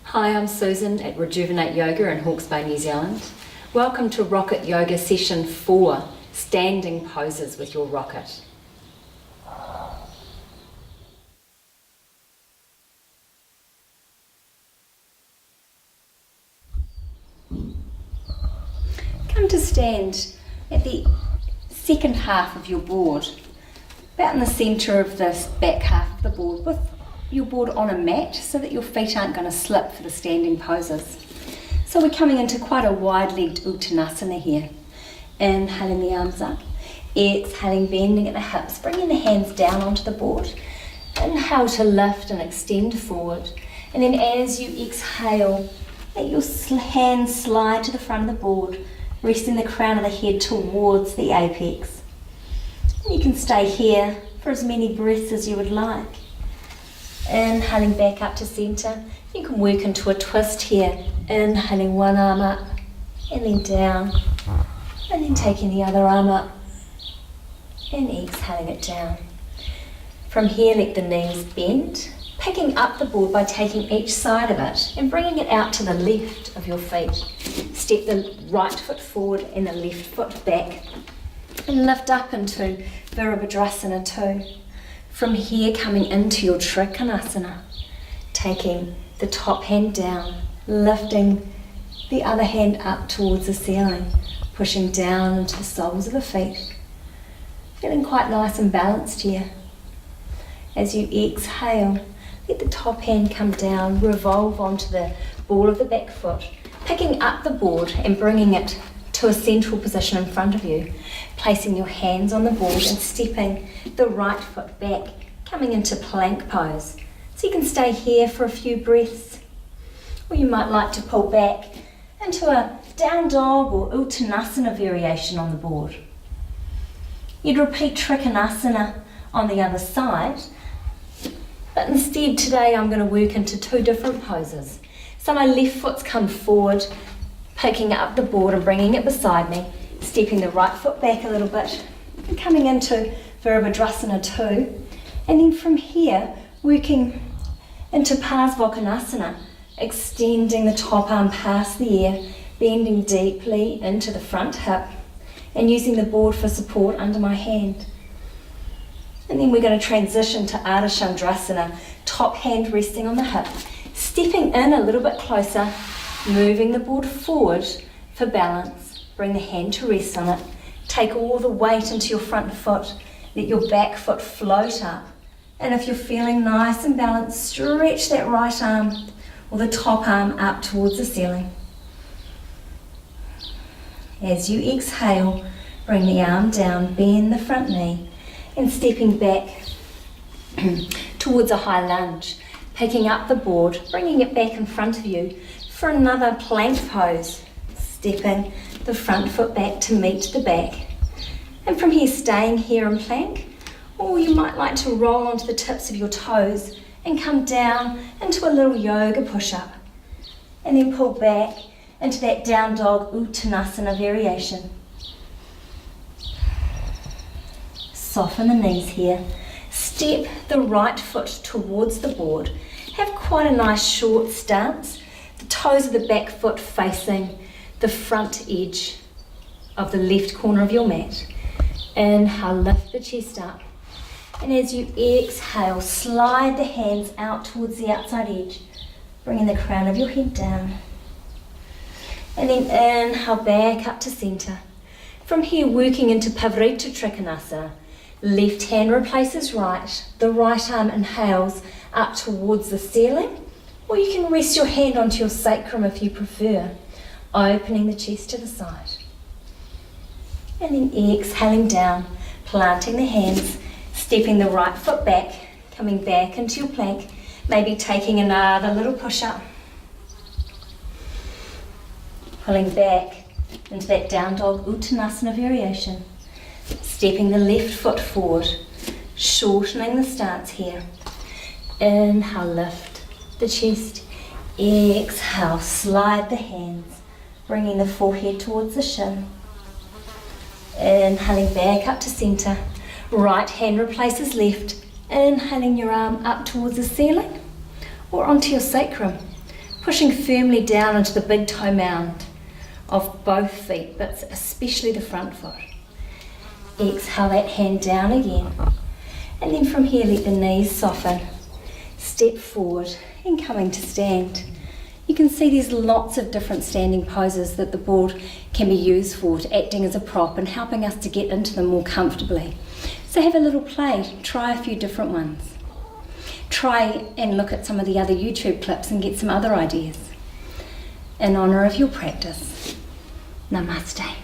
Hi, I'm Susan at Rejuvenate Yoga in Hawke's Bay, New Zealand. Welcome to Rock-it Yoga Session 4, Standing Poses with your Rock-it. Come to stand at the second half of your board, about in the centre of this back half of the board, with your board on a mat so that your feet aren't going to slip for the standing poses. So we're coming into quite a wide-legged Uttanasana here. Inhaling the arms up, exhaling, bending at the hips, bringing the hands down onto the board. Inhale to lift and extend forward. And then as you exhale, let your hands slide to the front of the board, resting the crown of the head towards the apex. And you can stay here for as many breaths as you would like. Inhaling back up to centre. You can work into a twist here. Inhaling one arm up and then down. And then taking the other arm up and exhaling it down. From here, let the knees bend, picking up the board by taking each side of it and bringing it out to the left of your feet. Step the right foot forward and the left foot back. And lift up into Virabhadrasana 2. From here, coming into your Trikonasana, taking the top hand down, lifting the other hand up towards the ceiling, pushing down into the soles of the feet. Feeling quite nice and balanced here. As you exhale, let the top hand come down, revolve onto the ball of the back foot, picking up the board and bringing it to a central position in front of you, placing your hands on the board and stepping the right foot back, coming into plank pose. So you can stay here for a few breaths, or you might like to pull back into a down dog or Uttanasana variation on the board. You'd repeat Trikonasana on the other side, but instead today I'm going to work into two different poses. So my left foot's come forward, picking up the board and bringing it beside me, stepping the right foot back a little bit and coming into Virabhadrasana 2. And then from here, working into Parsvakonasana, extending the top arm past the ear, bending deeply into the front hip and using the board for support under my hand. And then we're going to transition to Ardha Chandrasana, top hand resting on the hip, stepping in a little bit closer, moving the board forward for balance. Bring the hand to rest on it. Take all the weight into your front foot. Let your back foot float up. And if you're feeling nice and balanced, stretch that right arm or the top arm up towards the ceiling. As you exhale, bring the arm down, bend the front knee, and stepping back towards a high lunge. Picking up the board, bringing it back in front of you for another plank pose. Stepping the front foot back to meet the back. And from here, staying here in plank, or you might like to roll onto the tips of your toes and come down into a little yoga push-up. And then pull back into that down dog Uttanasana variation. Soften the knees here. Step the right foot towards the board. Have quite a nice short stance. The toes of the back foot facing the front edge of the left corner of your mat. Inhale, lift the chest up. And as you exhale, slide the hands out towards the outside edge, bringing the crown of your head down. And then inhale back up to centre. From here, working into Pavarita Trikonasana. Left hand replaces right. The right arm inhales up towards the ceiling, or you can rest your hand onto your sacrum if you prefer, opening the chest to the side. And then exhaling down, planting the hands, stepping the right foot back, coming back into your plank, maybe taking another little push-up. Pulling back into that down dog Uttanasana variation. Stepping the left foot forward, shortening the stance here. Inhale, lift the chest. Exhale, slide the hands, bringing the forehead towards the shin. Inhaling back up to centre. Right hand replaces left. Inhaling your arm up towards the ceiling or onto your sacrum. pushing firmly down into the big toe mound of both feet, but especially the front foot. Exhale that hand down again. And then from here, let the knees soften. Step forward and coming to stand. You can see there's lots of different standing poses that the board can be used for, acting as a prop and helping us to get into them more comfortably. So have a little play, try a few different ones. Try and look at some of the other YouTube clips and get some other ideas. In honour of your practice, Namaste.